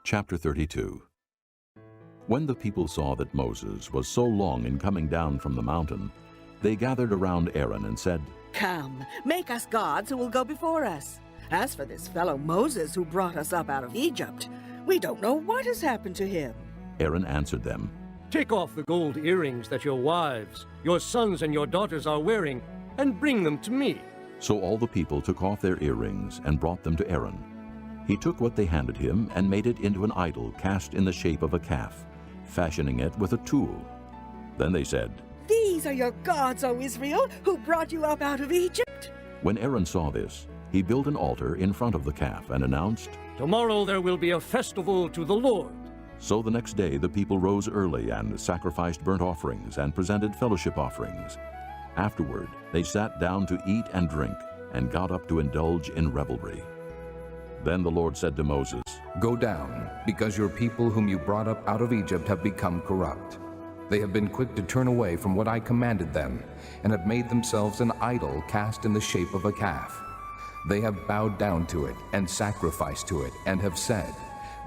Chapter 32. When the people saw that Moses was so long in coming down from the mountain, they gathered around Aaron and said, "Come, make us gods who will go before us. As for this fellow Moses who brought us up out of Egypt, we don't know what has happened to him." Aaron answered them, "Take off the gold earrings that your wives, your sons and your daughters are wearing, and bring them to me." So all the people took off their earrings and brought them to Aaron. He took what they handed him and made it into an idol cast in the shape of a calf, fashioning it with a tool. Then they said, "These are your gods, O Israel, who brought you up out of Egypt." When Aaron saw this, he built an altar in front of the calf and announced, "Tomorrow there will be a festival to the Lord." So the next day the people rose early and sacrificed burnt offerings and presented fellowship offerings. Afterward they sat down to eat and drink and got up to indulge in revelry. Then the Lord said to Moses, "Go down, because your people whom you brought up out of Egypt have become corrupt. They have been quick to turn away from what I commanded them, and have made themselves an idol cast in the shape of a calf. They have bowed down to it and sacrificed to it, and have said,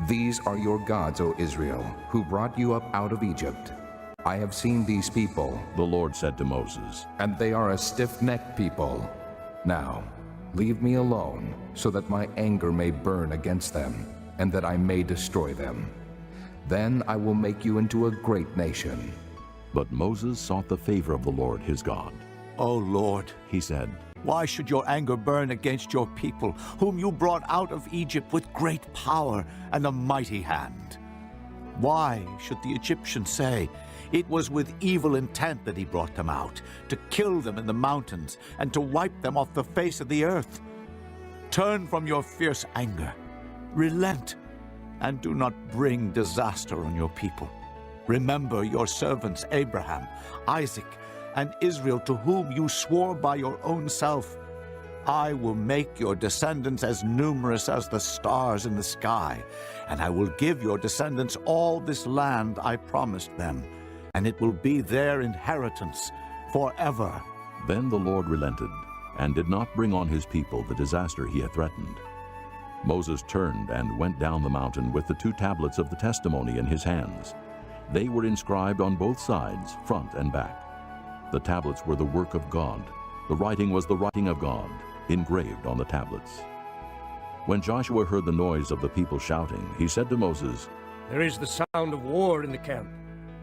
'These are your gods, O Israel, who brought you up out of Egypt.' I have seen these people," the Lord said to Moses, "and they are a stiff-necked people. Now, leave me alone, so that my anger may burn against them, and that I may destroy them. Then I will make you into a great nation." But Moses sought the favor of the Lord his God. "O Lord," He said, "why should your anger burn against your people, whom you brought out of Egypt with great power and a mighty hand? Why should the Egyptians say, 'It was with evil intent that he brought them out, to kill them in the mountains and to wipe them off the face of the earth'? Turn from your fierce anger, relent, and do not bring disaster on your people. Remember your servants Abraham, Isaac, and Israel, to whom you swore by your own self, 'I will make your descendants as numerous as the stars in the sky, and I will give your descendants all this land I promised them, and it will be their inheritance forever.'" Then the Lord relented and did not bring on his people the disaster he had threatened. Moses turned and went down the mountain with the 2 tablets of the testimony in his hands. They were inscribed on both sides, front and back. The tablets were the work of God. The writing was the writing of God, engraved on the tablets. When Joshua heard the noise of the people shouting, he said to Moses, "There is the sound of war in the camp."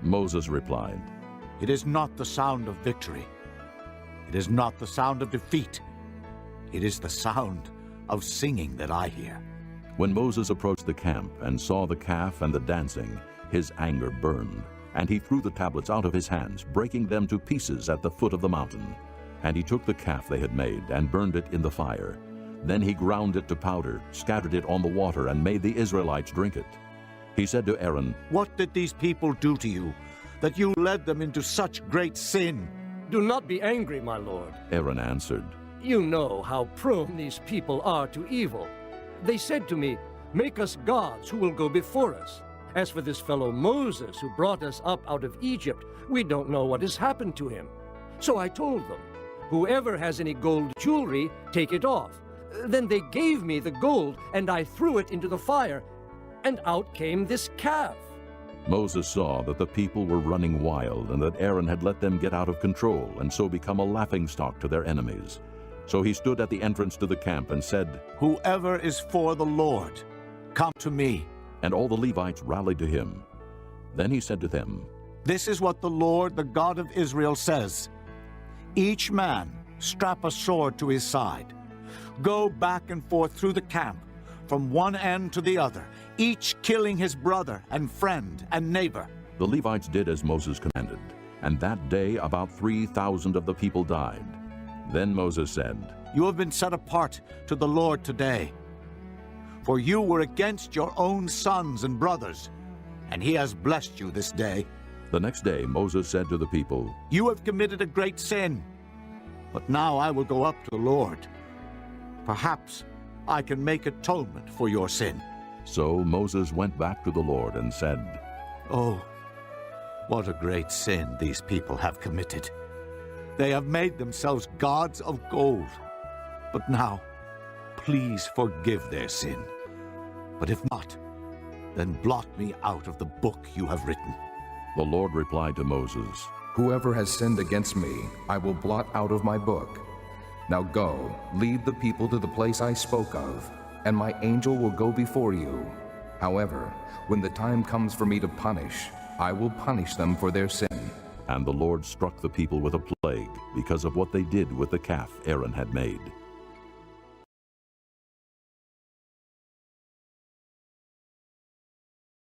Moses replied, It is not the sound of victory. It is not the sound of defeat. It is the sound of singing that I hear. When Moses approached the camp and saw the calf and the dancing, his anger burned, and he threw the tablets out of his hands, breaking them to pieces at the foot of the mountain. And he took the calf they had made and burned it in the fire. Then he ground it to powder, scattered it on the water, and made the Israelites drink it. He said to Aaron, What did these people do to you, that you led them into such great sin? "Do not be angry, my lord." Aaron answered, "You know how prone these people are to evil. They said to me, 'Make us gods who will go before us.' As for this fellow Moses who brought us up out of Egypt, we don't know what has happened to him." So I told them, 'Whoever has any gold jewelry, take it off.' Then they gave me the gold, and I threw it into the fire, and out came this calf." Moses saw that the people were running wild and that Aaron had let them get out of control and so become a laughingstock to their enemies. So he stood at the entrance to the camp and said, Whoever is for the Lord, come to me. And all the Levites rallied to him. Then he said to them, This is what the Lord, the God of Israel, says. Each man strap a sword to his side. Go back and forth through the camp, from one end to the other, each killing his brother and friend and neighbor. The Levites did as Moses commanded, and that day about 3,000 of the people died. Then Moses said, You have been set apart to the Lord today, for you were against your own sons and brothers, and he has blessed you this day. The next day Moses said to the people, You have committed a great sin, but now I will go up to the Lord. Perhaps I can make atonement for your sin. So Moses went back to the Lord and said, Oh, what a great sin these people have committed. They have made themselves gods of gold. But now, please forgive their sin. But if not, then blot me out of the book you have written. The Lord replied to Moses, Whoever has sinned against me, I will blot out of my book. Now go, lead the people to the place I spoke of, and my angel will go before you. However, when the time comes for me to punish, I will punish them for their sin. And the Lord struck the people with a plague because of what they did with the calf Aaron had made.